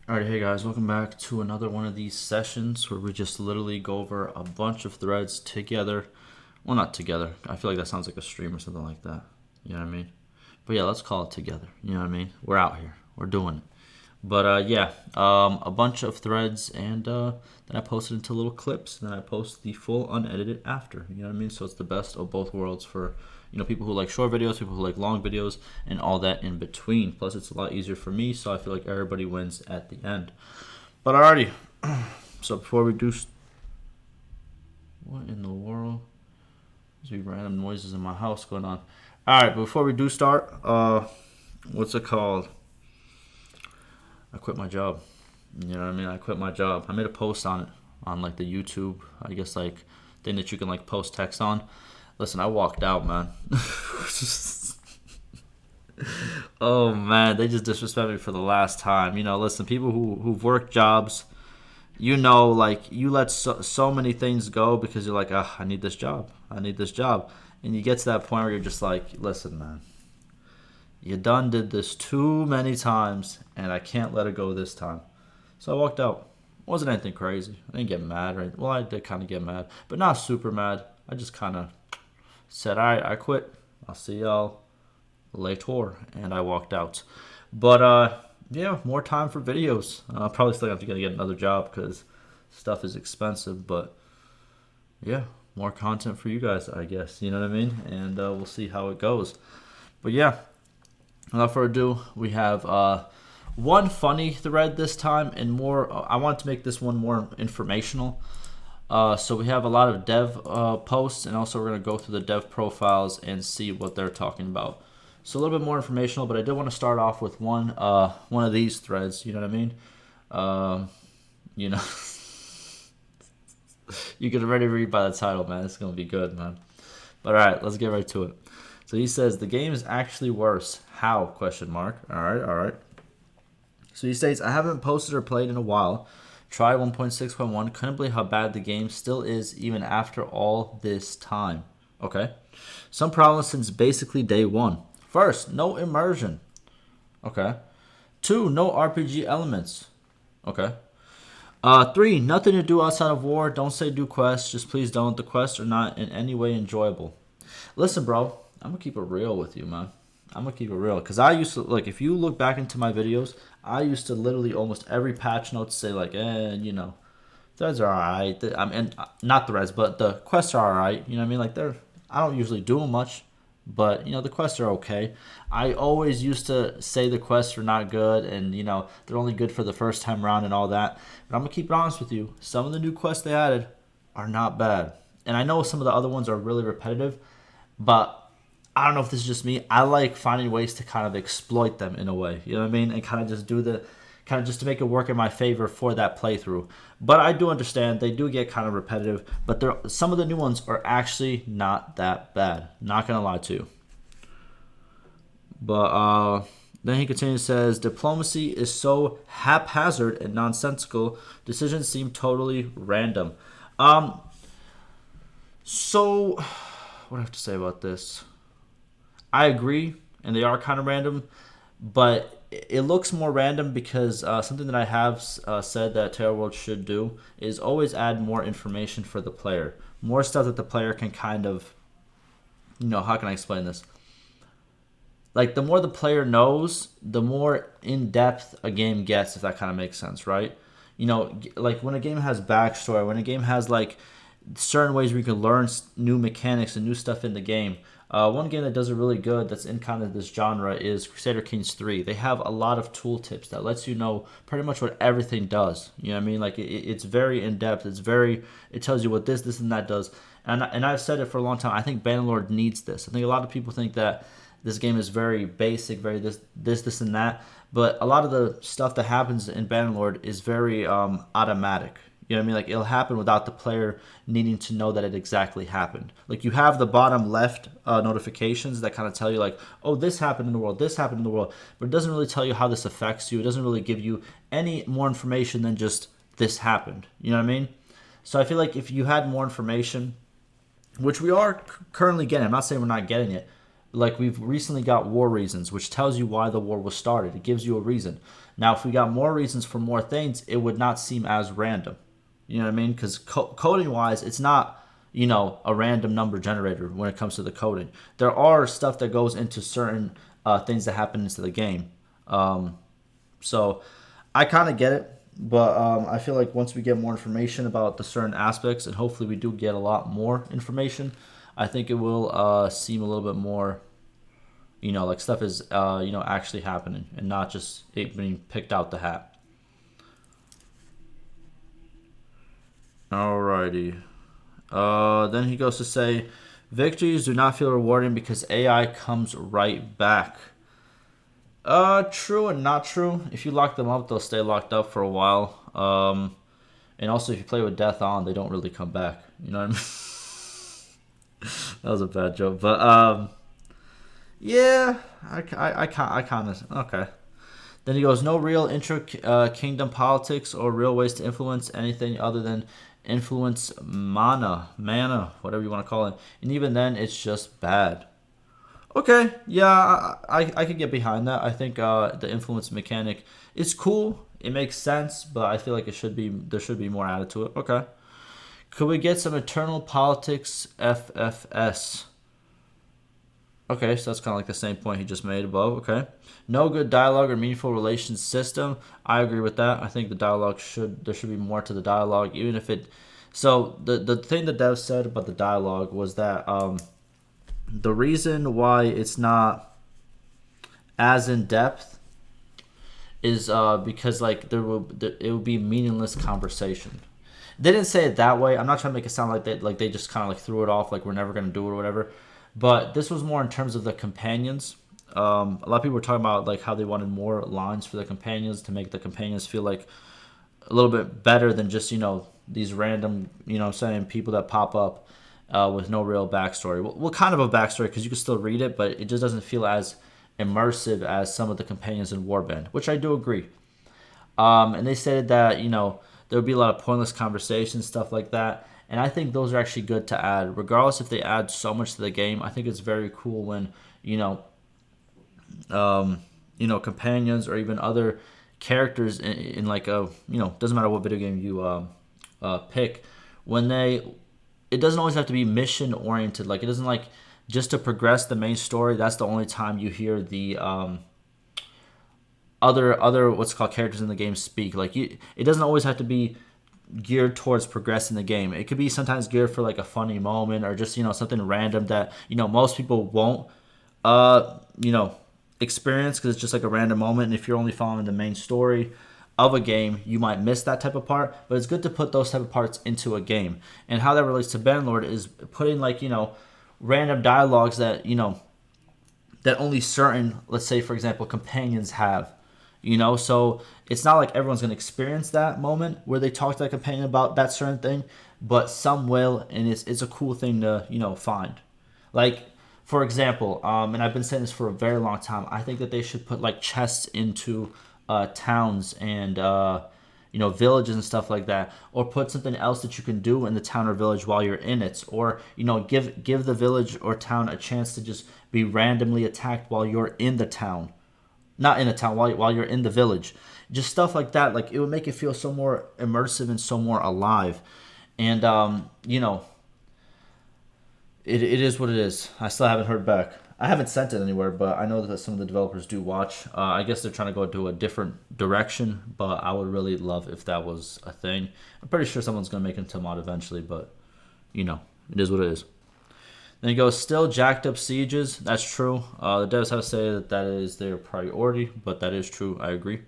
Alright, hey guys, welcome back to another one of these sessions where we just literally go over a bunch of threads together. Well, not together. I feel like that sounds like a stream or something like that. You know what I mean? But yeah, let's call it together. You know what I mean? We're out here. We're doing it. But yeah, a bunch of threads, and then I post it into little clips, and then I post the full unedited after. You know what I mean? So it's the best of both worlds for people who like short videos, people who like long videos, and all that in between. Plus, it's a lot easier for me, so I feel like everybody wins at the end. But alrighty, so before we do, what in the world? There's random noises in my house going on. All right, before we do start, what's it called? I quit my job. You know what I mean? I quit my job. I made a post on it on like the YouTube, I guess, like thing that you can like post text on. Listen, I walked out, man. Oh man, they just disrespect me for the last time. Listen, people who've worked jobs, like you let so many things go because you're like, I need this job. I need this job. And you get to that point where you're just like, listen, man, you done did this too many times, and I can't let it go this time. So I walked out. Wasn't anything crazy. I didn't get mad, right? Well, I did kind of get mad, but not super mad. I just kind of said, all right, I quit. I'll see y'all later. And I walked out. But, yeah, more time for videos. I'll probably still have to get another job because stuff is expensive. But, yeah, more content for you guys, I guess. You know what I mean? And we'll see how it goes. But, yeah. Without further ado, we have one funny thread this time, and more. I want to make this one more informational. So we have a lot of dev posts, and also we're going to go through the dev profiles and see what they're talking about. So a little bit more informational, but I did want to start off with one of these threads. You know what I mean? You know, you can already read by the title, man. It's going to be good, man. But all right, let's get right to it. So he says, the game is actually worse. How? Question mark. All right. So he states, I haven't posted or played in a while. Tried 1.6.1. Couldn't believe how bad the game still is even after all this time. Okay. Some problems since basically day one. First, no immersion. Okay. 2, no RPG elements. Okay. 3, nothing to do outside of war. Don't say do quests. Just please don't. The quests are not in any way enjoyable. Listen, bro. I'm going to keep it real with you, man. I'm going to keep it real. Because I used to, like, if you look back into my videos, I used to literally almost every patch note say, like, threads are alright. And not threads, but the quests are alright. You know what I mean? Like, I don't usually do them much. But, the quests are okay. I always used to say the quests are not good. And, they're only good for the first time around and all that. But I'm going to keep it honest with you. Some of the new quests they added are not bad. And I know some of the other ones are really repetitive. But I don't know if this is just me. I like finding ways to kind of exploit them in a way. You know what I mean? And kind of just just to make it work in my favor for that playthrough. But I do understand they do get kind of repetitive. But some of the new ones are actually not that bad. Not going to lie to you. But then he continues, says, diplomacy is so haphazard and nonsensical. Decisions seem totally random. So, what do I have to say about this? I agree, and they are kind of random, but it looks more random because something that I have said that TerraWorld should do is always add more information for the player. More stuff that the player can kind of, how can I explain this? Like, the more the player knows, the more in-depth a game gets, if that kind of makes sense, right? Like when a game has backstory, when a game has, like, certain ways where you can learn new mechanics and new stuff in the game. One game that does it really good that's in kind of this genre is Crusader Kings 3. They have a lot of tooltips that lets you know pretty much what everything does. You know what I mean? Like it's very in-depth. It tells you what this, and that does. And I've said it for a long time. I think Bannerlord needs this. I think a lot of people think that this game is very basic, very this, and that. But a lot of the stuff that happens in Bannerlord is very automatic. You know what I mean? Like, it'll happen without the player needing to know that it exactly happened. Like, you have the bottom left notifications that kind of tell you, like, oh, this happened in the world, this happened in the world. But it doesn't really tell you how this affects you. It doesn't really give you any more information than just this happened. You know what I mean? So I feel like if you had more information, which we are currently getting, I'm not saying we're not getting it. like we've recently got war reasons, which tells you why the war was started. It gives you a reason. Now, if we got more reasons for more things, it would not seem as random. You know what I mean? Because coding wise, it's not, a random number generator when it comes to the coding. There are stuff that goes into certain things that happen into the game. So I kind of get it, but I feel like once we get more information about the certain aspects, and hopefully we do get a lot more information, I think it will seem a little bit more, like stuff is, actually happening and not just it being picked out the hat. Alrighty. Then he goes to say, victories do not feel rewarding because AI comes right back. True and not true. If you lock them up, they'll stay locked up for a while. And also if you play with death on, they don't really come back. You know what I mean? That was a bad joke, but yeah, I kind of okay. Then he goes, no real intra-kingdom politics or real ways to influence anything other than influence mana, whatever you want to call it. And even then, it's just bad. Okay, yeah, I could get behind that. I think the influence mechanic is cool. It makes sense, but I feel like there should be more added to it. Okay. Could we get some eternal politics FFS? Okay, so that's kind of like the same point he just made above. Okay. No good dialogue or meaningful relations system. I agree with that. I think the dialogue there should be more to the dialogue, even if it. So the thing the dev said about the dialogue was that the reason why it's not as in depth is because like it would be meaningless conversation. They didn't say it that way. I'm not trying to make it sound like they just kind of like threw it off, like we're never gonna do it or whatever. But this was more in terms of the companions. A lot of people were talking about like how they wanted more lines for the companions to make the companions feel like a little bit better than just these random saying people that pop up with no real backstory. Well, kind of a backstory because you can still read it, but it just doesn't feel as immersive as some of the companions in Warband, which I do agree. And they stated that there would be a lot of pointless conversations, stuff like that. And I think those are actually good to add, regardless if they add so much to the game. I think it's very cool when companions or even other characters in like a doesn't matter what video game you pick, when it doesn't always have to be mission oriented. Like it doesn't like just to progress the main story. That's the only time you hear the other what's called characters in the game speak. Like it doesn't always have to be geared towards progressing the game. It could be sometimes geared for like a funny moment or just something random that most people won't experience because it's just like a random moment. And if you're only following the main story of a game, you might miss that type of part. But it's good to put those type of parts into a game. And how that relates to Bannerlord is putting like random dialogues that that only certain, let's say for example, companions have. So it's not like everyone's going to experience that moment where they talk to that companion about that certain thing, but some will, and it's a cool thing to find. Like for example, and I've been saying this for a very long time, I think that they should put like chests into towns and villages and stuff like that, or put something else that you can do in the town or village while you're in it, or give the village or town a chance to just be randomly attacked while you're in the town. Not in a town, while you're in the village. Just stuff like that. Like, it would make it feel so more immersive and so more alive. And, it is what it is. I still haven't heard back. I haven't sent it anywhere, but I know that some of the developers do watch. I guess they're trying to go into a different direction, but I would really love if that was a thing. I'm pretty sure someone's going to make it into a mod eventually, but, it is what it is. Then he goes, still jacked up sieges. That's true. The devs have to say that is their priority, but that is true. I agree.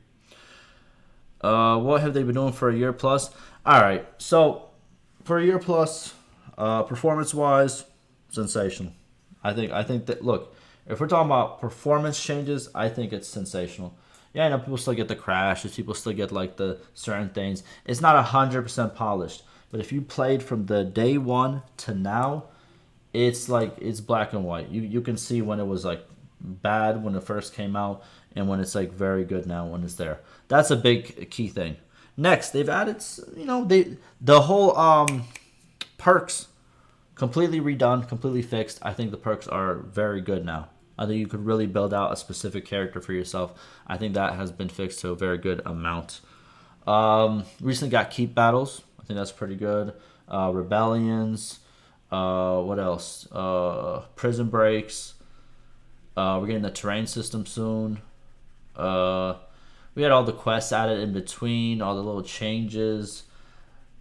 What have they been doing for a year plus? All right. So for a year plus, performance-wise, sensational. I think that, look, if we're talking about performance changes, I think it's sensational. Yeah, I know people still get the crashes. People still get like the certain things. It's not 100% polished, but if you played from the day one to now, it's like it's black and white. You can see when it was like bad when it first came out and when it's like very good now when it's there. That's a big key thing. Next, they've added the whole perks completely redone, completely fixed. I think the perks are very good now. I think you could really build out a specific character for yourself. I think that has been fixed to a very good amount. Recently got keep battles. I think that's pretty good. Rebellions. What else? Prison breaks. We're getting the terrain system soon. We had all the quests added in between, all the little changes.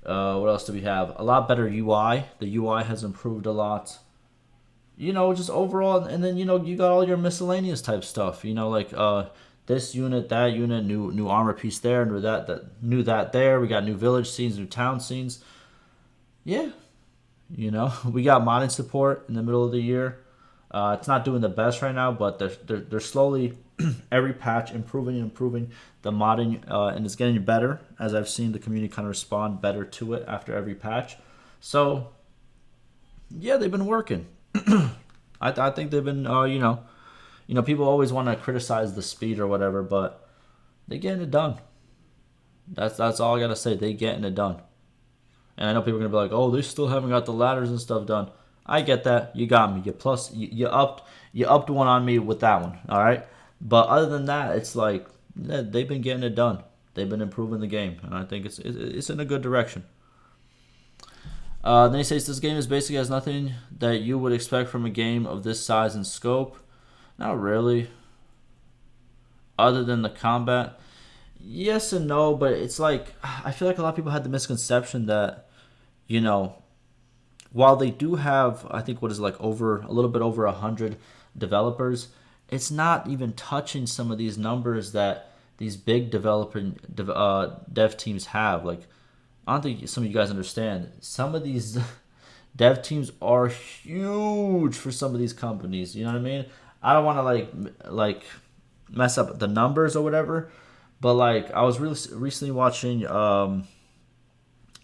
What else do we have? A lot better UI. The UI has improved a lot. Just overall, and then you got all your miscellaneous type stuff. Like this unit, that unit, new armor piece there, new that there. We got new village scenes, new town scenes. Yeah, we got modding support in the middle of the year. It's not doing the best right now, but they're slowly every patch improving the modding, and it's getting better as I've seen the community kind of respond better to it after every patch. So yeah, they've been working. I think they've been people always want to criticize the speed or whatever, but they getting it done. That's all I gotta say. They getting it done. And I know people are gonna be like, oh, they still haven't got the ladders and stuff done. I get that. You got me. You upped one on me with that one. All right. But other than that, it's like they've been getting it done. They've been improving the game, and I think it's in a good direction. Then he says this game is basically has nothing that you would expect from a game of this size and scope. Not really. Other than the combat, yes and no, but it's like I feel like a lot of people had the misconception that, while they do have, I think what is like a little bit over 100 developers, it's not even touching some of these numbers that these big dev teams have. Like, I don't think some of you guys understand. Some of these dev teams are huge for some of these companies. You know what I mean? I don't want to like mess up the numbers or whatever, but like I was recently watching a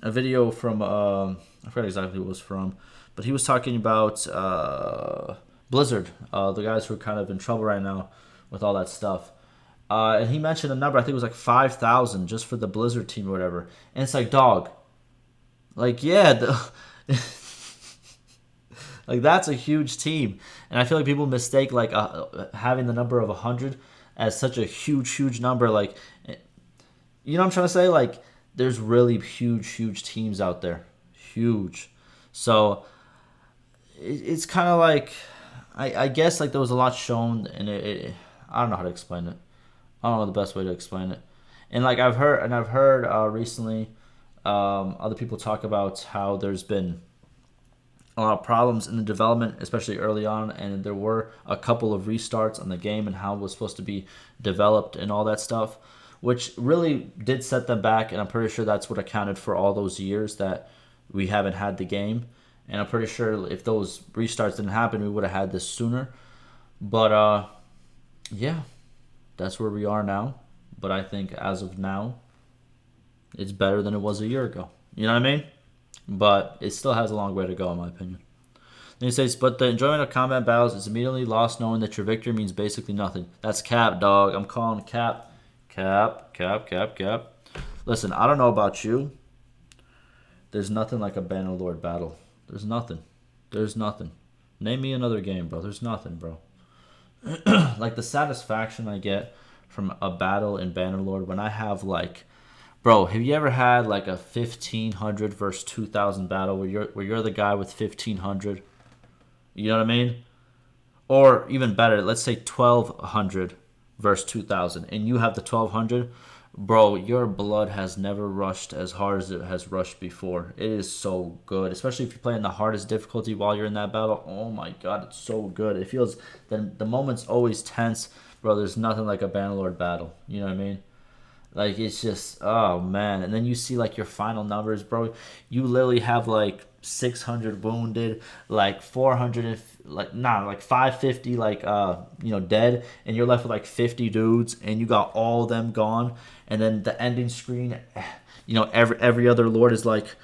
video from I forgot exactly who it was from, but he was talking about Blizzard, the guys who are kind of in trouble right now with all that stuff. And he mentioned a number, I think it was like 5,000 just for the Blizzard team or whatever. And it's like, dog, like, yeah, like that's a huge team. And I feel like people mistake like having the number of 100 as such a huge number. Like, what I'm trying to say? Like, there's really huge teams out there. Huge. So it's kind of like, I guess like there was a lot shown, and I don't know how to explain it. I don't know the best way to explain it. And like I've heard recently other people talk about how there's been a lot of problems in the development, especially early on, and there were a couple of restarts on the game and how it was supposed to be developed and all that stuff, which really did set them back. And I'm pretty sure that's what accounted for all those years that we haven't had the game. And I'm pretty sure if those restarts didn't happen, we would have had this sooner. But yeah, that's where we are now. But I think as of now, it's better than it was a year ago. You know what I mean? But it still has a long way to go, in my opinion. Then he says, but the enjoyment of combat battles is immediately lost knowing that your victory means basically nothing. That's cap, dog. I'm calling cap. Cap. Listen, I don't know about you. There's nothing like a Bannerlord battle. There's nothing. Name me another game, bro. There's nothing, bro. Like the satisfaction I get from a battle in Bannerlord when I have like, bro, have you ever had like a 1500 versus 2000 battle where you're the guy with 1500? You know what I mean? Or even better, let's say 1200 versus 2000, and you have the 1200. Bro, your blood has never rushed as hard as it has rushed before. It is so good, especially if you're playing the hardest difficulty while you're in that battle. Oh my god, it's so good. It feels the moment's always tense, bro. There's nothing like a Bannerlord battle. You know what I mean? Like, it's just, oh man. And then you see like your final numbers, bro. You literally have like 600 wounded, like 400, like 550, like dead, and you're left with like 50 dudes, and you got all them gone. And then the ending screen, every other lord is like,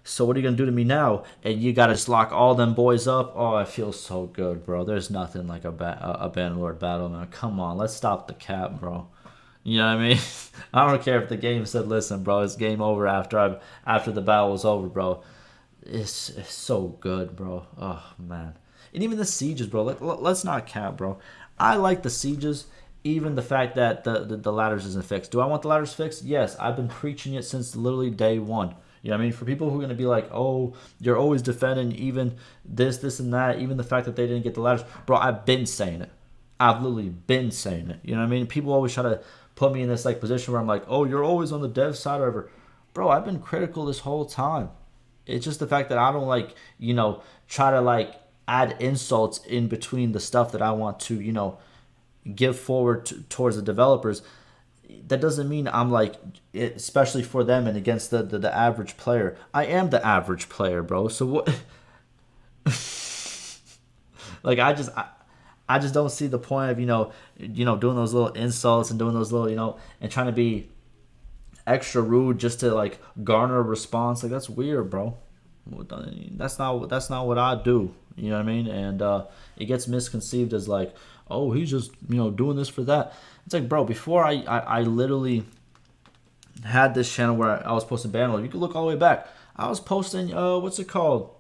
so what are you gonna do to me now? And you gotta just lock all them boys up. Oh, it feels so good, bro. There's nothing like a Bannerlord battle, man. Come on, let's stop the cap, bro. You know what I mean? I don't care if the game said, listen, bro, it's game over after the battle was over, bro. It's so good, bro. Oh man. And even the sieges, bro. Let's not cap, bro. I like the sieges. Even the fact that the ladders isn't fixed. Do I want the ladders fixed? Yes. I've been preaching it since literally day one. You know what I mean? For people who are going to be like, oh, you're always defending even this, and that, even the fact that they didn't get the ladders. Bro, I've been saying it. I've literally been saying it. You know what I mean? People always try to put me in this like position where I'm like, oh, you're always on the dev side or whatever. Bro, I've been critical this whole time. It's just the fact that I don't like, try to like add insults in between the stuff that I want to, give forward towards the developers. That doesn't mean I'm like, especially for them and against the average player. I am the average player, bro. So what? Like I just don't see the point of doing those little insults and doing those little and trying to be extra rude just to like garner a response. Like that's weird, bro. That's not what I do. You know what I mean? And it gets misconceived as like, oh, he's just doing this for that. It's like, bro, before I literally had this channel where I was posting Bannerlord, you can look all the way back. I was posting what's it called?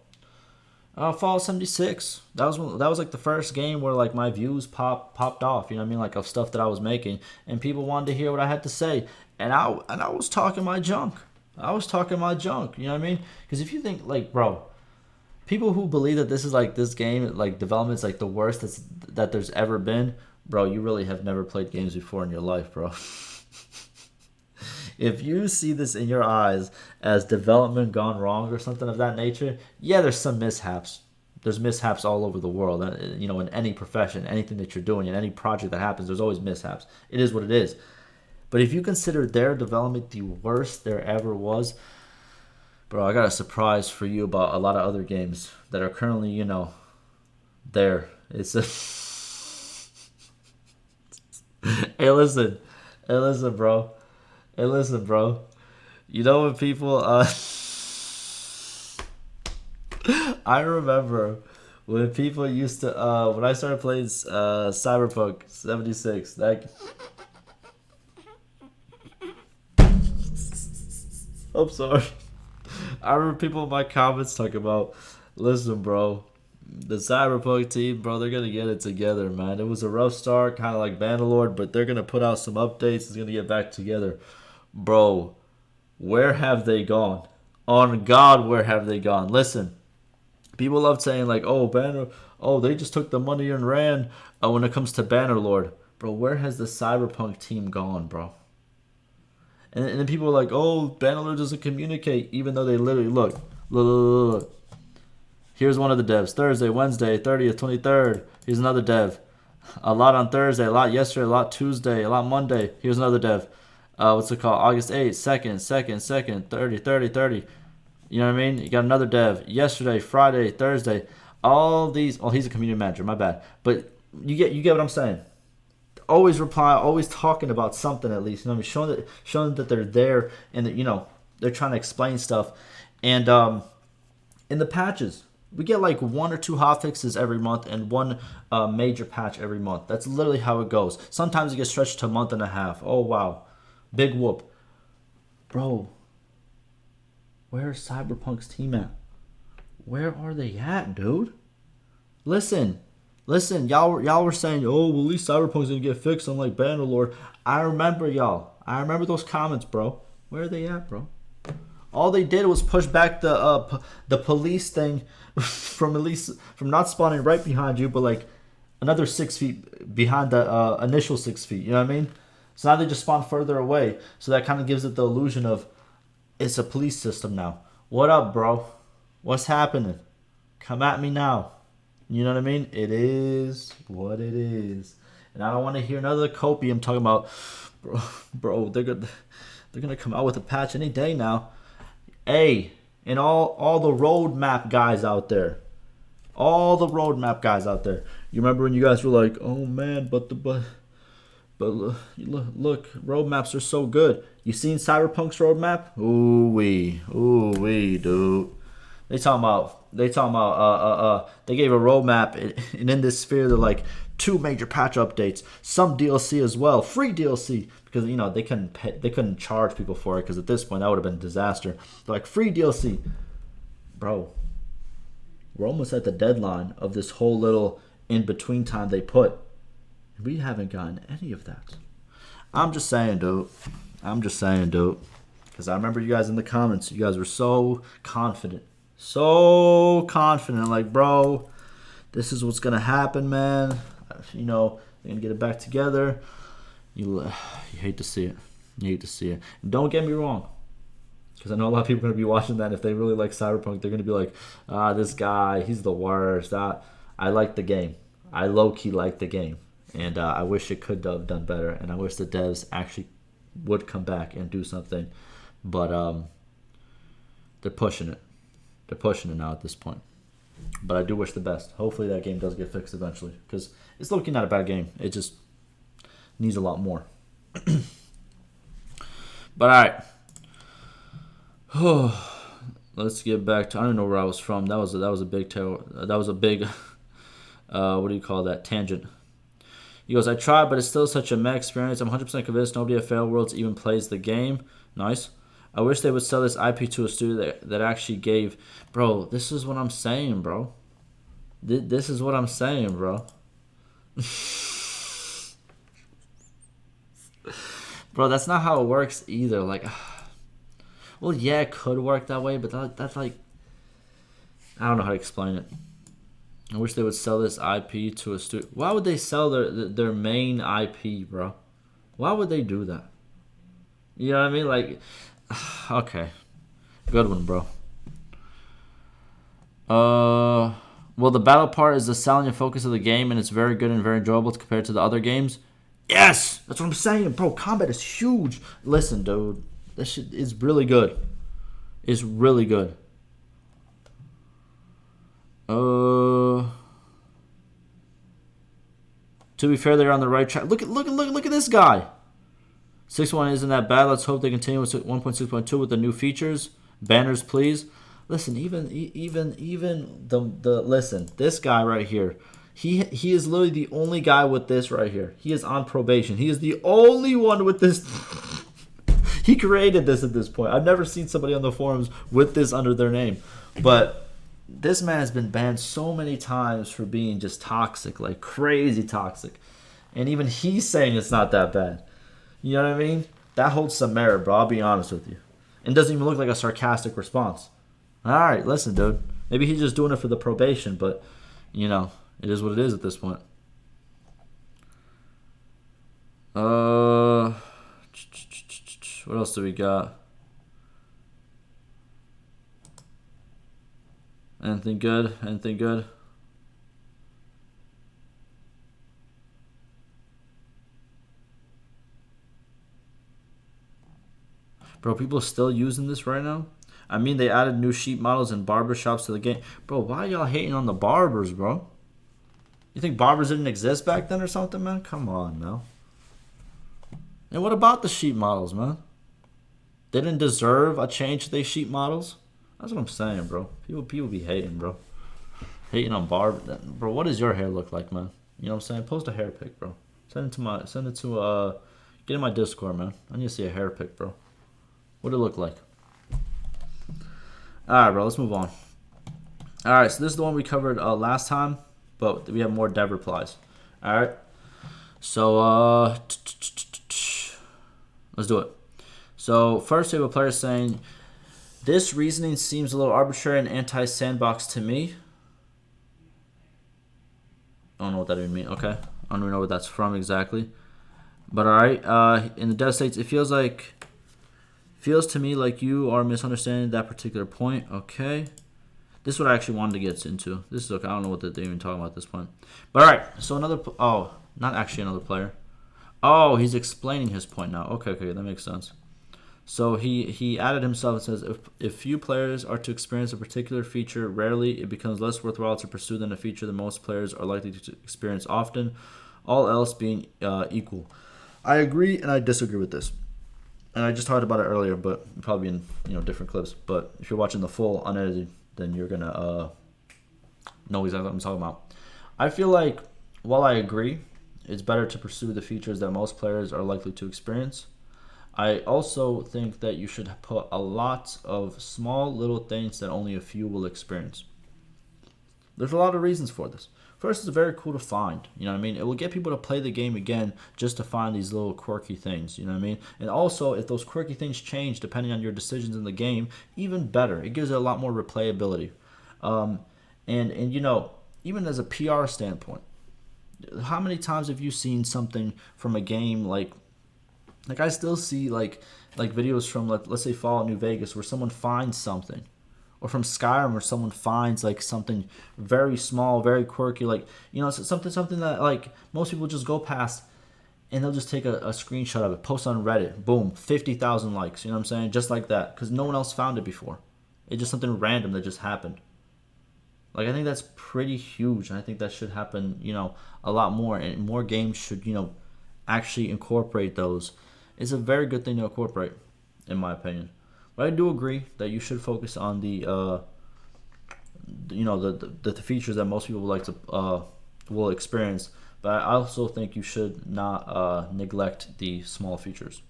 Fallout 76. That was like the first game where like my views popped off. You know what I mean? Like of stuff that I was making, and people wanted to hear what I had to say, and I was talking my junk. I was talking my junk. You know what I mean? Because if you think like, bro, people who believe that this is like this game, like development's like the worst that there's ever been, bro, you really have never played games before in your life, bro. If you see this in your eyes as development gone wrong or something of that nature, yeah, there's some mishaps. There's mishaps all over the world. In any profession, anything that you're doing, in any project that happens, there's always mishaps. It is what it is. But if you consider their development the worst there ever was, bro, I got a surprise for you about a lot of other games that are currently, there. It's a... Hey, listen, bro. Hey, listen, bro. You know when people, I remember when people used to, when I started playing Cyberpunk 76, like, I'm sorry. I remember people in my comments talking about, listen, bro, the Cyberpunk team, bro, they're going to get it together, man. It was a rough start, kind of like Bannerlord, but they're going to put out some updates. It's going to get back together. Bro, where have they gone? On God, where have they gone? Listen, people love saying like, oh, they just took the money and ran when it comes to Bannerlord. Bro, where has the Cyberpunk team gone, bro? And then people are like, oh, Bannerlord doesn't communicate, even though they literally, look. Here's one of the devs. Thursday, Wednesday, 30th, 23rd. Here's another dev. A lot on Thursday, a lot yesterday, a lot Tuesday, a lot Monday. Here's another dev. What's it called? August 8th, 2nd, 30. You know what I mean? You got another dev. Yesterday, Friday, Thursday. All these. Oh, he's a community manager. My bad. But you get what I'm saying. Always reply. Always talking about something at least. You know what I mean? Showing that they're there and that they're trying to explain stuff. And in the patches, we get like 1 or 2 hotfixes every month and one major patch every month. That's literally how it goes. Sometimes it gets stretched to a month and a half. Oh wow. Big whoop. Bro, where's Cyberpunk's team at? Where are they at, dude? Listen, y'all were saying, oh, well, at least Cyberpunk's gonna get fixed unlike Bannerlord. I remember y'all. I remember those comments, bro. Where are they at, bro? All they did was push back the police thing from not spawning right behind you, but like another 6 feet behind the initial 6 feet. You know what I mean? So now they just spawn further away. So that kind of gives it the illusion of it's a police system now. What up, bro? What's happening? Come at me now. You know what I mean? It is what it is. And I don't want to hear another copium talking about, bro, they're gonna come out with a patch any day now. Hey, and all the roadmap guys out there. You remember when you guys were like, oh man, but look, roadmaps are so good. You seen Cyberpunk's roadmap? Ooh wee, dude. They gave a roadmap, and in this sphere they're like 2 major patch updates, some DLC as well, free DLC, because they couldn't charge people for it, because at this point that would have been a disaster. They're like, free DLC, bro. We're almost at the deadline of this whole little in-between time they put. We haven't gotten any of that. I'm just saying, dude. I'm just saying, dude. Because I remember you guys in the comments. You guys were so confident. So confident. Like, bro, this is what's going to happen, man. You know, they're going to get it back together. You hate to see it. You hate to see it. And don't get me wrong. Because I know a lot of people are going to be watching that. If they really like Cyberpunk, they're going to be like, this guy, he's the worst. I like the game. I low-key like the game. And I wish it could have done better. And I wish the devs actually would come back and do something. But they're pushing it. They're pushing it now at this point. But I do wish the best. Hopefully that game does get fixed eventually. Because it's looking not a bad game. It just needs a lot more. But alright. Let's get back to, I don't know where I was from. That was a big what do you call that, tangent. He goes, I tried, but it's still such a meh experience. I'm 100% convinced nobody at Fail Worlds even plays the game. Nice. I wish they would sell this IP to a studio that actually gave, bro, this is what I'm saying, bro. This is what I'm saying, bro. Bro, that's not how it works either. Like, well, yeah, it could work that way, but that's like, I don't know how to explain it. I wish they would sell this IP to a studio. Why would they sell their main IP, bro? Why would they do that? You know what I mean? Like, okay. Good one, bro. Well, the battle part is the salient focus of the game, and it's very good and very enjoyable compared to the other games. Yes! That's what I'm saying, bro. Combat is huge. Listen, dude. This shit is really good. It's really good. To be fair, they're on the right track. Look at this guy. 6.1 isn't that bad. Let's hope they continue with 1.6.2 with the new features. Banners, please. Listen, even the listen. This guy right here. He is literally the only guy with this right here. He is on probation. He is the only one with this. He created this at this point. I've never seen somebody on the forums with this under their name. But this man has been banned so many times for being just toxic, like crazy toxic. And even he's saying it's not that bad. You know what I mean? That holds some merit, bro. I'll be honest with you. And doesn't even look like a sarcastic response. Alright, listen, dude. Maybe he's just doing it for the probation, but, you know, it is what it is at this point. What else do we got? Anything good? Anything good? Bro, people are still using this right now? I mean, they added new sheep models and barber shops to the game. Bro, why y'all hating on the barbers, bro? You think barbers didn't exist back then or something, man? Come on, man. And what about the sheep models, man? They didn't deserve a change to their sheep models? That's what I'm saying, bro. People be hating, bro. Hating on barber. Bro, what does your hair look like, man? You know what I'm saying? Post a hair pic, bro. Send it to get in my Discord, man. I need to see a hair pic, bro. What'd it look like? Alright, bro, let's move on. Alright, so this is the one we covered last time, but we have more dev replies. Alright. So let's do it. So first we have a player saying, this reasoning seems a little arbitrary and anti-sandbox to me. I don't know what that even means. Okay. I don't even know where that's from exactly. But alright. In the dev states, it feels to me like you are misunderstanding that particular point. Okay. This is what I actually wanted to get into. This is okay. I don't know what they're even talking about at this point. But alright. So another... Oh, not actually another player. Oh, he's explaining his point now. Okay, that makes sense. So he added himself and says, if few players are to experience a particular feature rarely, it becomes less worthwhile to pursue than a feature that most players are likely to experience often, all else being equal. I agree and I disagree with this. And I just talked about it earlier, but probably in different clips. But if you're watching the full unedited, then you're gonna know exactly what I'm talking about. I feel like while I agree, it's better to pursue the features that most players are likely to experience. I also think that you should put a lot of small little things that only a few will experience. There's a lot of reasons for this. First, it's very cool to find. You know what I mean? It will get people to play the game again just to find these little quirky things. You know what I mean? And also, if those quirky things change depending on your decisions in the game, even better. It gives it a lot more replayability. And you know, even as a PR standpoint, how many times have you seen something from a game like I still see like videos from let's say Fallout New Vegas where someone finds something, or from Skyrim where someone finds like something very small, very quirky, like, you know, something that like most people just go past, and they'll just take a screenshot of it, post on Reddit, boom, 50,000 likes. You know what I'm saying? Just like that, because no one else found it before. It's just something random that just happened. Like, I think that's pretty huge, and I think that should happen, you know, a lot more, and more games should, you know, actually incorporate those. It's a very good thing to incorporate, in my opinion. But I do agree that you should focus on the, you know, the features that most people like to will experience. But I also think you should not neglect the small features.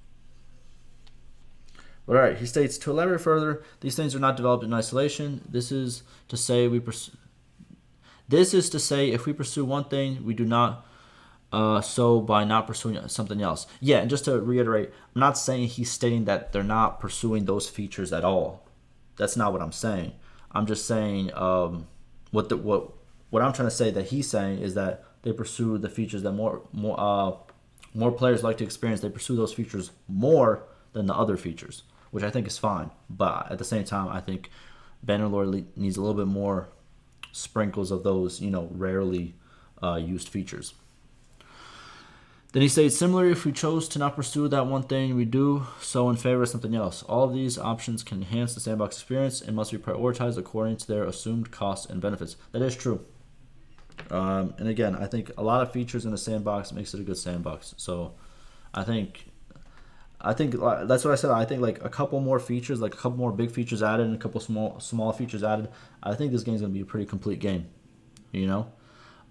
But all right, he states, to elaborate further, these things are not developed in isolation. This is to say if we pursue one thing, we do not so by not pursuing something else. Yeah, and just to reiterate, I'm not saying he's stating that they're not pursuing those features at all. That's not what I'm saying. I'm just saying what I'm trying to say that he's saying is that they pursue the features that more players like to experience. They pursue those features more than the other features, which I think is fine. But at the same time, I think Bannerlord needs a little bit more sprinkles of those, you know, rarely used features. Then he states, similarly, if we chose to not pursue that one thing, we do so in favor of something else. All of these options can enhance the sandbox experience and must be prioritized according to their assumed costs and benefits. That is true. And again, I think a lot of features in a sandbox makes it a good sandbox. So I think that's what I said. I think like a couple more features, like a couple more big features added and a couple small features added, I think this game's going to be a pretty complete game, you know?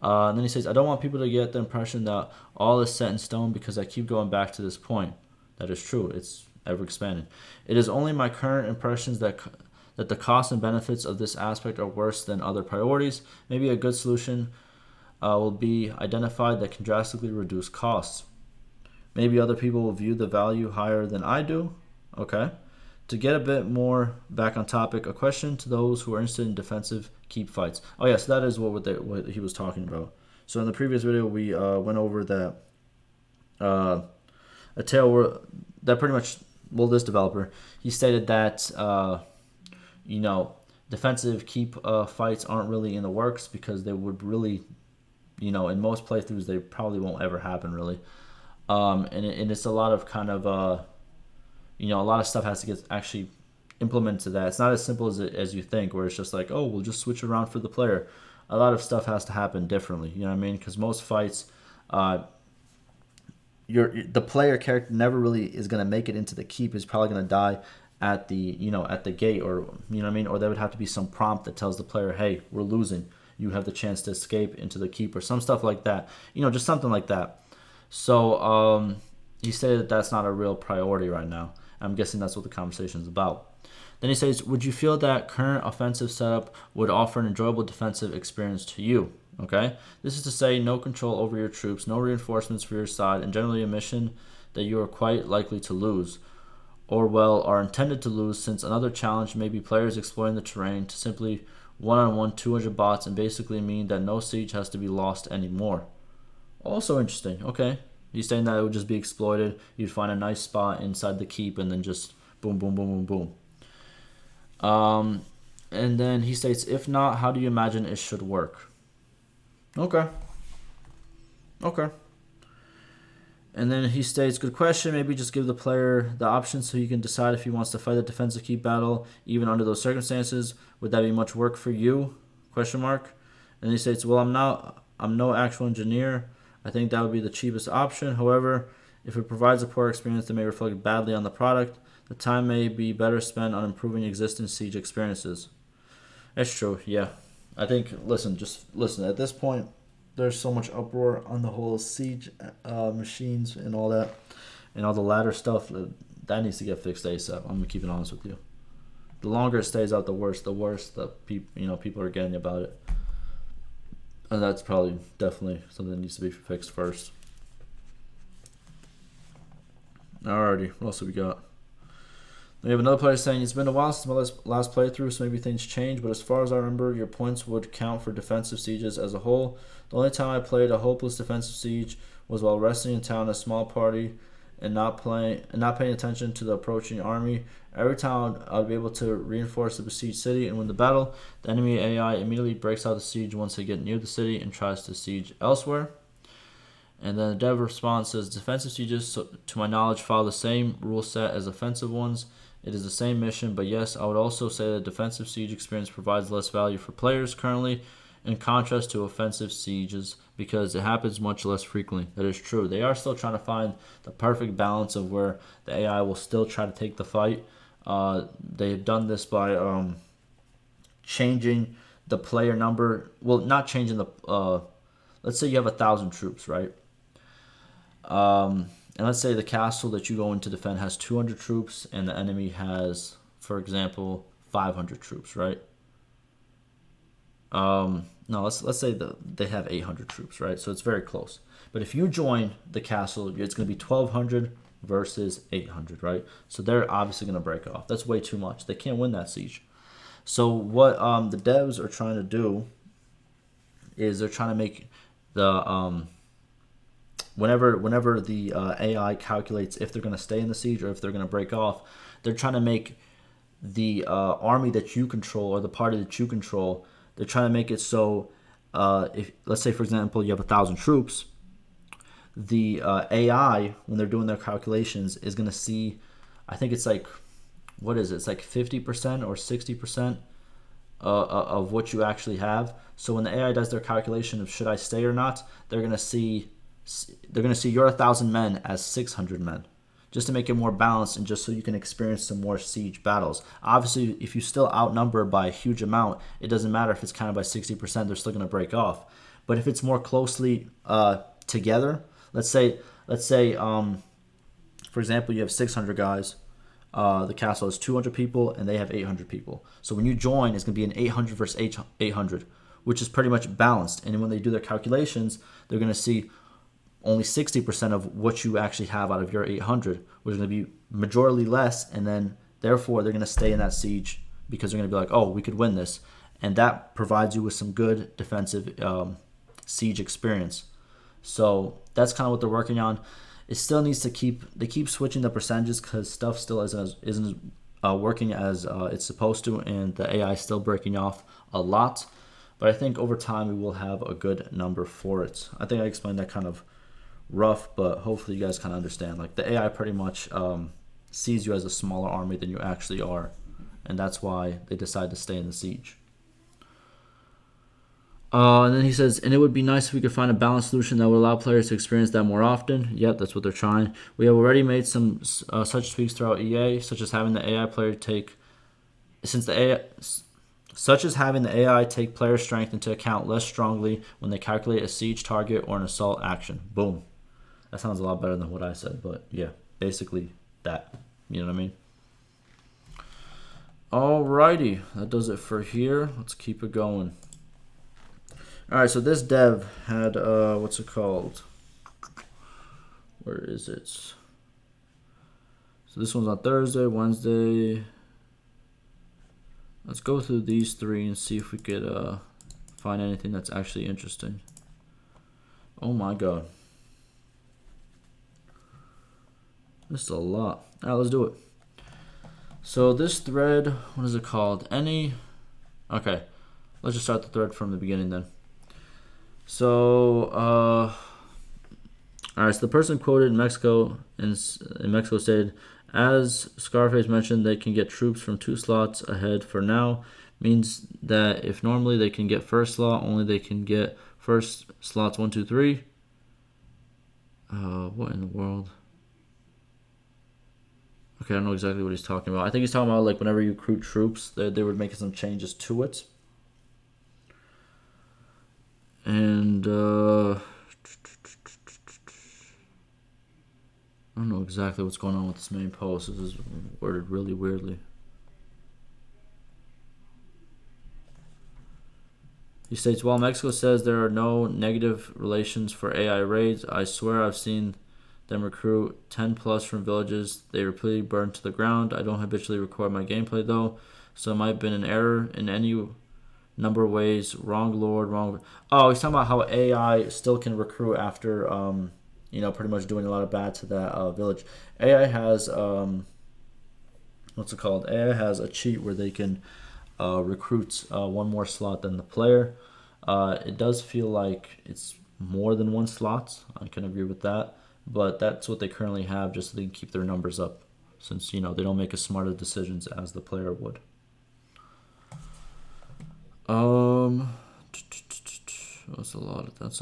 And then he says, I don't want people to get the impression that all is set in stone because I keep going back to this point. That is true. It's ever expanding. It is only my current impressions that the costs and benefits of this aspect are worse than other priorities. Maybe a good solution will be identified that can drastically reduce costs. Maybe other people will view the value higher than I do. Okay. To get a bit more back on topic, a question to those who are interested in defensive keep fights. Oh, yes, that is what he was talking about. So in the previous video, we went over that a tale that pretty much, well, this developer, he stated that, you know, defensive keep fights aren't really in the works because they would really, you know, in most playthroughs, they probably won't ever happen, really. And it's a lot of kind of, you know, a lot of stuff has to get actually implemented to that. It's not as simple as you think, where it's just like, oh, we'll just switch around for the player. A lot of stuff has to happen differently. You know what I mean? Because most fights, the player character never really is going to make it into the keep. Is probably going to die at the gate, or you know what I mean, or there would have to be some prompt that tells the player, hey, we're losing. You have the chance to escape into the keep, or some stuff like that. You know, just something like that. So he said that that's not a real priority right now. I'm guessing that's what the conversation is about. Then he says, would you feel that current offensive setup would offer an enjoyable defensive experience to you? Okay? This is to say no control over your troops, no reinforcements for your side, and generally a mission that you are quite likely to lose, or well, are intended to lose, since another challenge may be players exploring the terrain to simply one-on-one 200 bots and basically mean that no siege has to be lost anymore. Also interesting. Okay. He's saying that it would just be exploited. You'd find a nice spot inside the keep and then just boom, boom, boom, boom, boom. And then he states, if not, how do you imagine it should work? Okay. And then he states, good question. Maybe just give the player the option so he can decide if he wants to fight a defensive keep battle, even under those circumstances. Would that be much work for you? Question mark. And he states, well, I'm no actual engineer. I think that would be the cheapest option. However, if it provides a poor experience that may reflect badly on the product, the time may be better spent on improving existing siege experiences. That's true, yeah. I think, listen, at this point, there's so much uproar on the whole siege machines and all that, and all the ladder stuff, that needs to get fixed ASAP. I'm going to keep it honest with you. The longer it stays out, the worse the people are getting about it. And that's probably definitely something that needs to be fixed first. Alrighty, what else have we got? We have another player saying, it's been a while since my last playthrough, so maybe things change, but as far as I remember, your points would count for defensive sieges as a whole. The only time I played a hopeless defensive siege was while resting in town, a small party, and not paying attention to the approaching army. Every time I'd be able to reinforce the besieged city and win the battle. The enemy AI immediately breaks out the siege once they get near the city and tries to siege elsewhere. And then the dev response says, defensive sieges, to my knowledge, follow the same rule set as offensive ones. It is the same mission, but yes, I would also say that defensive siege experience provides less value for players currently, in contrast to offensive sieges, because it happens much less frequently. That is true. They are still trying to find the perfect balance of where the AI will still try to take the fight. They've done this by changing the player number. Well, not changing the... let's say you have 1,000 troops, right? And let's say the castle that you go in to defend has 200 troops and the enemy has, for example, 500 troops, right? No, let's say they have 800 troops, right? So it's very close. But if you join the castle, it's going to be 1,200 versus 800, right? So they're obviously going to break off. That's way too much. They can't win that siege. So what the devs are trying to do is they're trying to make the whenever the AI calculates if they're going to stay in the siege or if they're going to break off, they're trying to make the army that you control or the party that you control, they're trying to make it so if, let's say, for example, you have 1,000 troops, the AI, when they're doing their calculations, is going to see, I think it's like, what is it? It's like 50% or 60% of what you actually have. So when the AI does their calculation of should I stay or not, they're going to see your 1,000 men as 600 men, just to make it more balanced and just so you can experience some more siege battles. Obviously, if you still outnumber by a huge amount, it doesn't matter if it's counted by 60%, they're still going to break off. But if it's more closely together, let's say, for example, you have 600 guys, the castle has 200 people, and they have 800 people. So when you join, it's going to be an 800 versus 800, which is pretty much balanced. And when they do their calculations, they're going to see only 60% of what you actually have out of your 800, which is going to be majorly less, and then therefore they're going to stay in that siege because they're going to be like, oh, we could win this. And that provides you with some good defensive siege experience. So that's kind of what they're working on. It still needs to keep switching the percentages because stuff still isn't working as it's supposed to, and the AI is still breaking off a lot. But I think over time we will have a good number for it. I think I explained that kind of rough, but hopefully you guys kind of understand. Like the AI pretty much sees you as a smaller army than you actually are, and that's why they decide to stay in the siege. And then he says, and it would be nice if we could find a balanced solution that would allow players to experience that more often. Yep, that's what they're trying. We have already made some such tweaks throughout EA, such as having the AI player take player strength into account less strongly when they calculate a siege target or an assault action. Boom. That sounds a lot better than what I said, but yeah, basically that. You know what I mean? Alrighty, that does it for here. Let's keep it going. Alright, so this dev had, what's it called? Where is it? So this one's on Thursday, Wednesday. Let's go through these three and see if we could find anything that's actually interesting. Oh my god. This is a lot. Alright, let's do it. So this thread, what is it called? Okay, let's just start the thread from the beginning then. So, alright, so the person quoted in Mexico stated, as Scarface mentioned, they can get troops from 2 slots ahead for now. Means that if normally they can get first slot, only they can get first slots 1, 2, 3. What in the world? Okay, I don't know exactly what he's talking about. I think he's talking about like whenever you recruit troops, they were making some changes to it. And I don't know exactly what's going on with this main post. This is worded really weirdly. He states, while Mexico says there are no negative relations for AI raids, I swear I've seen them recruit 10 plus from villages they repeatedly burn to the ground. I don't habitually record my gameplay though, so it might have been an error in any number of ways. Wrong lord, wrong. Oh, he's talking about how AI still can recruit after, pretty much doing a lot of bad to that village. AI has, what's it called? AI has a cheat where they can recruit one more slot than the player. It does feel like it's more than one slot. I can agree with that. But that's what they currently have just so they can keep their numbers up. Since, they don't make as smart of decisions as the player would. That's a lot. That's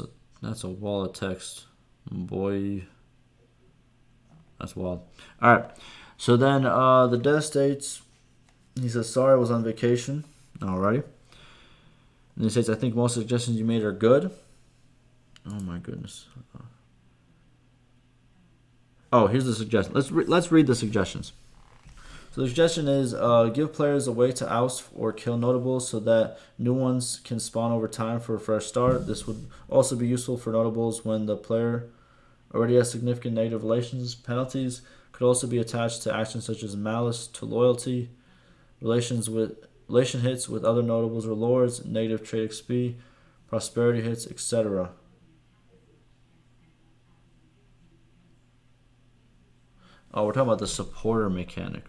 a wall of text, boy. That's wild. All right. So then the dev states. He says, "Sorry, I was on vacation." Alrighty. And he says, "I think most suggestions you made are good." Oh my goodness. Oh, here's the suggestion. Let's read the suggestions. So the suggestion is give players a way to oust or kill notables so that new ones can spawn over time for a fresh start. This would also be useful for notables when the player already has significant negative relations. Penalties could also be attached to actions such as malice to loyalty, relation hits with other notables or lords, negative trade XP, prosperity hits, etc. Oh, we're talking about the supporter mechanic.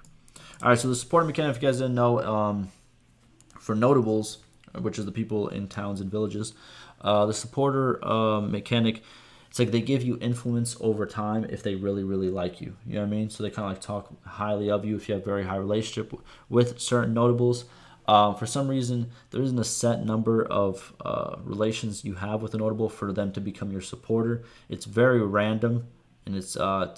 Alright, so the supporter mechanic, if you guys didn't know, for notables, which is the people in towns and villages, the supporter mechanic, it's like they give you influence over time if they really, really like you. You know what I mean? So they kind of like talk highly of you if you have a very high relationship with certain notables. For some reason, there isn't a set number of relations you have with a notable for them to become your supporter. It's very random, and it's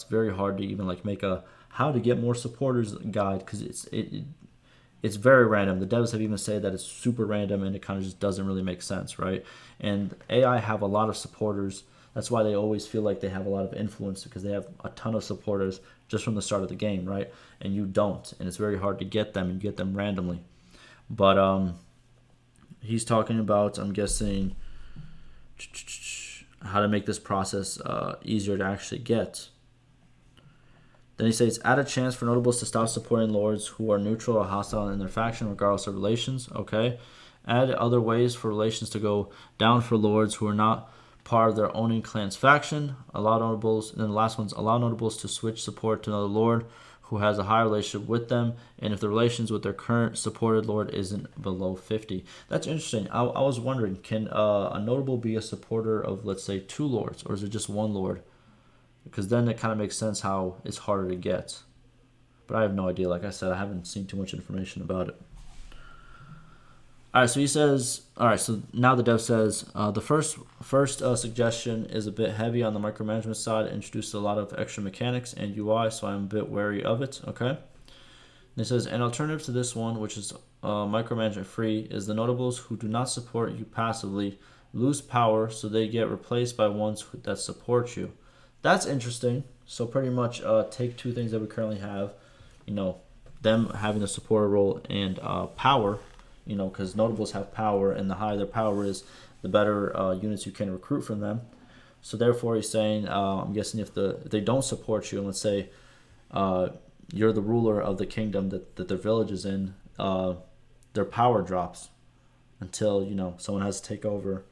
very hard to even like make a how to get more supporters guide because it's very random. The devs have even said that it's super random and it kind of just doesn't really make sense, right? And AI have a lot of supporters. That's why they always feel like they have a lot of influence because they have a ton of supporters just from the start of the game, right? And you don't, and it's very hard to get them and get them randomly. But he's talking about, I'm guessing, how to make this process easier to actually get. Then he says, add a chance for notables to stop supporting lords who are neutral or hostile in their faction, regardless of relations. Okay. Add other ways for relations to go down for lords who are not part of their owning clan's faction. Allow notables, and then the last one's allow notables to switch support to another lord who has a high relationship with them, and if the relations with their current supported lord isn't below 50. That's interesting. I was wondering, can a notable be a supporter of, let's say, 2 lords, or is it just 1 lord? Because then it kind of makes sense how it's harder to get. But I have no idea. Like I said, I haven't seen too much information about it. Alright, so he says, alright, so now the dev says, the first suggestion is a bit heavy on the micromanagement side. It introduced a lot of extra mechanics and UI, so I'm a bit wary of it, okay? And it says, an alternative to this one, which is micromanagement free, is the notables who do not support you passively lose power, so they get replaced by ones that support you. That's interesting. So pretty much take 2 things that we currently have, them having the supporter role and power, because notables have power, and the higher their power is, the better units you can recruit from them. So therefore, he's saying, I'm guessing if they don't support you, and let's say you're the ruler of the kingdom that their village is in, their power drops until someone has to take over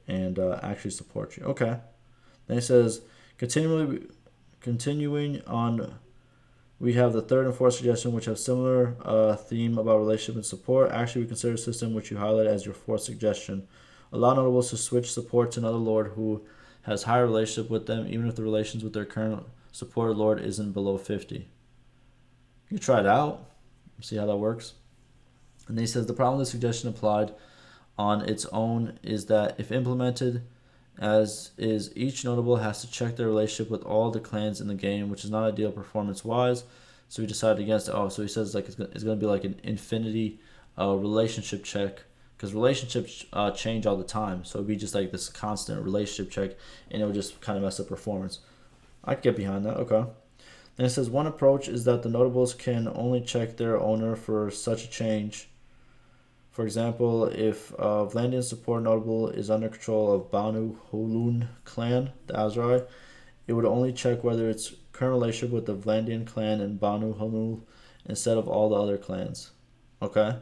and actually support you. Okay. Then he says, continuing on, we have the third and fourth suggestion, which have similar theme about relationship and support. Actually, we consider a system which you highlight as your fourth suggestion. Allow notables to switch support to another lord who has higher relationship with them, even if the relations with their current supported lord isn't below 50. You try it out, see how that works. And then he says the problem with the suggestion applied on its own is that if implemented as is, each notable has to check their relationship with all the clans in the game, which is not ideal performance-wise. So we decided against it. Oh, so he says like it's going to be like an infinity relationship check, because relationships change all the time. So it'd be just like this constant relationship check, and it would just kind of mess up performance. I could get behind that. Okay. Then it says one approach is that the notables can only check their owner for such a change. For example, if Vlandian support notable is under control of Banu Holun clan, the Azrai, it would only check whether its current relationship with the Vlandian clan and Banu Holun instead of all the other clans. Okay?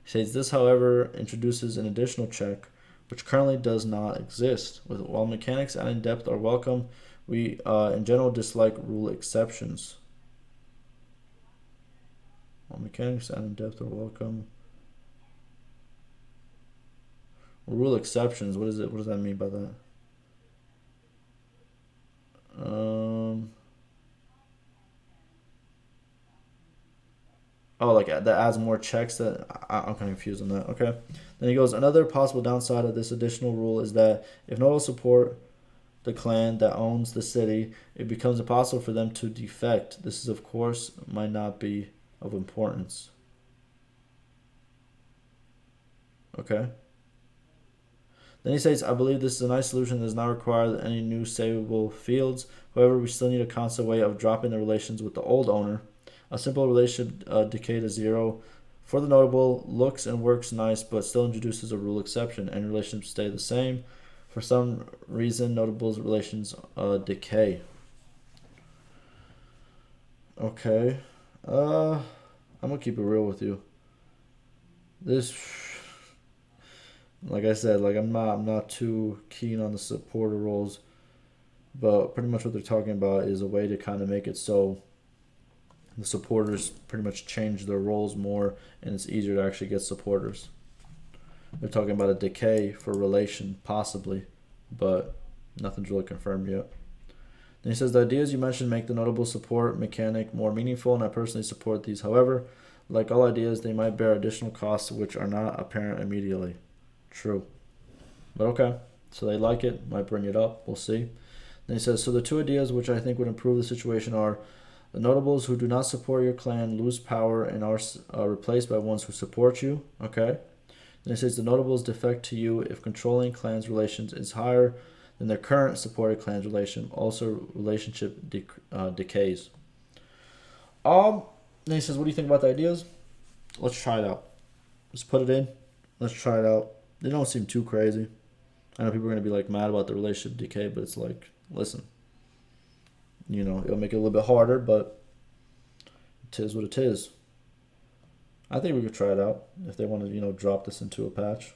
He says this, however, introduces an additional check, which currently does not exist. While mechanics adding depth are welcome, we in general dislike rule exceptions. While mechanics adding depth are welcome. Rule exceptions, what is it? What does that mean by that? Oh, like that adds more checks. I'm kind of confused on that. Okay. Then he goes, another possible downside of this additional rule is that if no one support the clan that owns the city, it becomes impossible for them to defect. This is, of course, might not be of importance. Okay. Then he says, I believe this is a nice solution that does not require any new savable fields. However, we still need a constant way of dropping the relations with the old owner. A simple relationship decay to 0 for the notable looks and works nice, but still introduces a rule exception, and relationships stay the same. For some reason, notables relations decay. Okay. I'm gonna keep it real with you. This, like I said, like I'm not too keen on the supporter roles, but pretty much what they're talking about is a way to kind of make it so the supporters pretty much change their roles more, and it's easier to actually get supporters. They're talking about a decay for relation, possibly, but nothing's really confirmed yet. Then he says, the ideas you mentioned make the notable support mechanic more meaningful, and I personally support these. However, like all ideas, they might bear additional costs which are not apparent immediately. True. But okay, so they like it, might bring it up, we'll see. Then he says, so the two ideas which I think would improve the situation are the notables who do not support your clan lose power and are replaced by ones who support you. Okay. Then it says the notables defect to you if controlling clans' relations is higher than their current supported clan's relation. Also, relationship decays. Then he says, what do you think about the ideas? Let's try it out. Let's put it in. Let's try it out. They don't seem too crazy. I know people are going to be like mad about the relationship decay, but it's like, listen. You know, it'll make it a little bit harder, but it is what it is. I think we could try it out if they want to, drop this into a patch.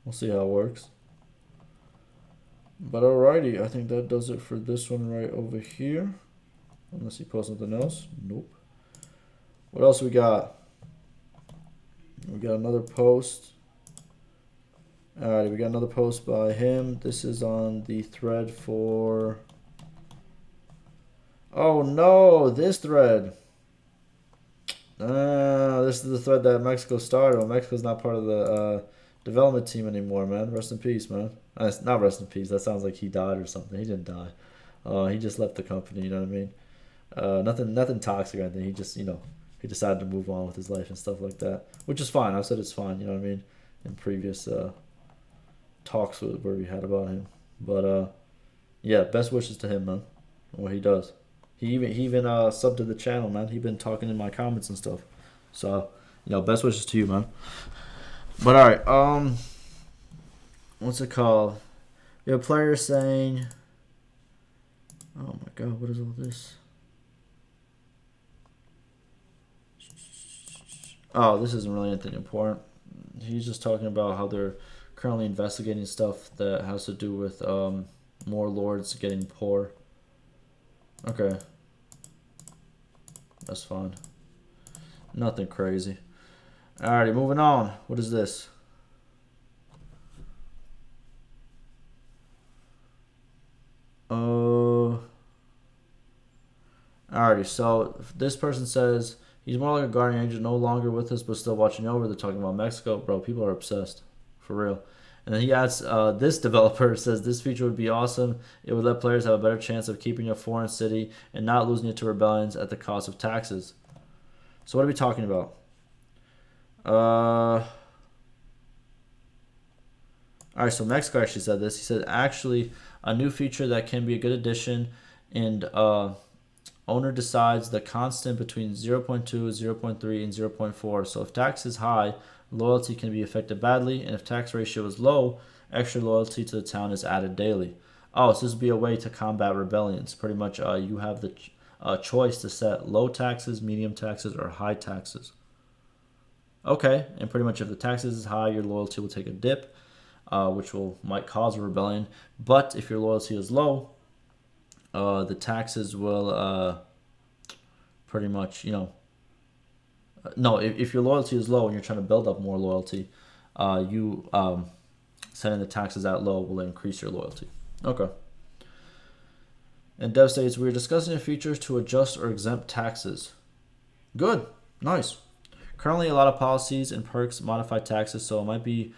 We'll see how it works. But alrighty, I think that does it for this one right over here. Unless he posts something else. Nope. What else we got? We got another post. Alright, we got another post by him. This is on the thread for... Oh no, this thread. This is the thread that Mexico started. Well, Mexico's not part of the development team anymore, man. Rest in peace, man. Not rest in peace. That sounds like he died or something. He didn't die. He just left the company. You know what I mean? Nothing toxic or anything. He just, he decided to move on with his life and stuff like that, which is fine. I've said it's fine. You know what I mean? In previous talks where we had about him, but yeah, best wishes to him, man. What he does. He even subbed to the channel, man. He been talking in my comments and stuff. So, best wishes to you, man. But alright, what's it called? We have a player saying, oh my god, what is all this? Oh, this isn't really anything important. He's just talking about how they're currently investigating stuff that has to do with more lords getting poor. Okay. That's fine. Nothing crazy. Alrighty, moving on. What is this? Alrighty, so this person says he's more like a guardian angel, no longer with us, but still watching over. They're talking about Mexico. Bro, people are obsessed. For real. And then he adds, this developer says this feature would be awesome. It would let players have a better chance of keeping a foreign city and not losing it to rebellions at the cost of taxes. So what are we talking about? Alright, so Mexico actually said this. He said, actually, a new feature that can be a good addition and owner decides the constant between 0.2, 0.3, and 0.4. So if tax is high, loyalty can be affected badly, and if tax ratio is low, extra loyalty to the town is added daily. Oh, so this would be a way to combat rebellions. Pretty much, you have the choice to set low taxes, medium taxes, or high taxes. Okay, and pretty much if the taxes is high, your loyalty will take a dip, which might cause a rebellion. But if your loyalty is low, the taxes will pretty much, no, if your loyalty is low and you're trying to build up more loyalty, you setting the taxes out low will increase your loyalty. Okay. And Dev states, we're discussing the features to adjust or exempt taxes. Good. Nice. Currently, a lot of policies and perks modify taxes, so it might be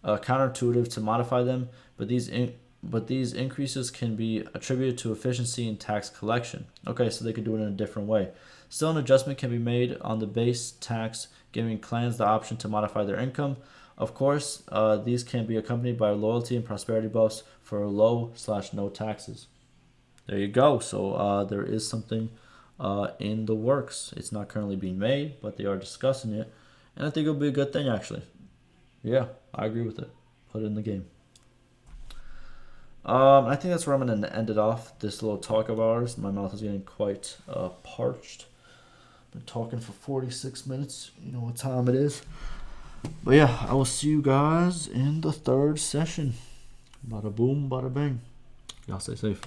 counterintuitive to modify them, but these increases can be attributed to efficiency in tax collection. Okay, so they could do it in a different way. Still, an adjustment can be made on the base tax, giving clans the option to modify their income. Of course, these can be accompanied by loyalty and prosperity buffs for low/no taxes. There you go. So there is something in the works. It's not currently being made, but they are discussing it, and I think it'll be a good thing, actually. Yeah, I agree with it. Put it in the game. I think that's where I'm going to end it off, this little talk of ours. My mouth is getting quite parched. Been talking for 46 minutes. You know what time it is. But yeah, I will see you guys in the third session. Bada boom, bada bang. Y'all stay safe.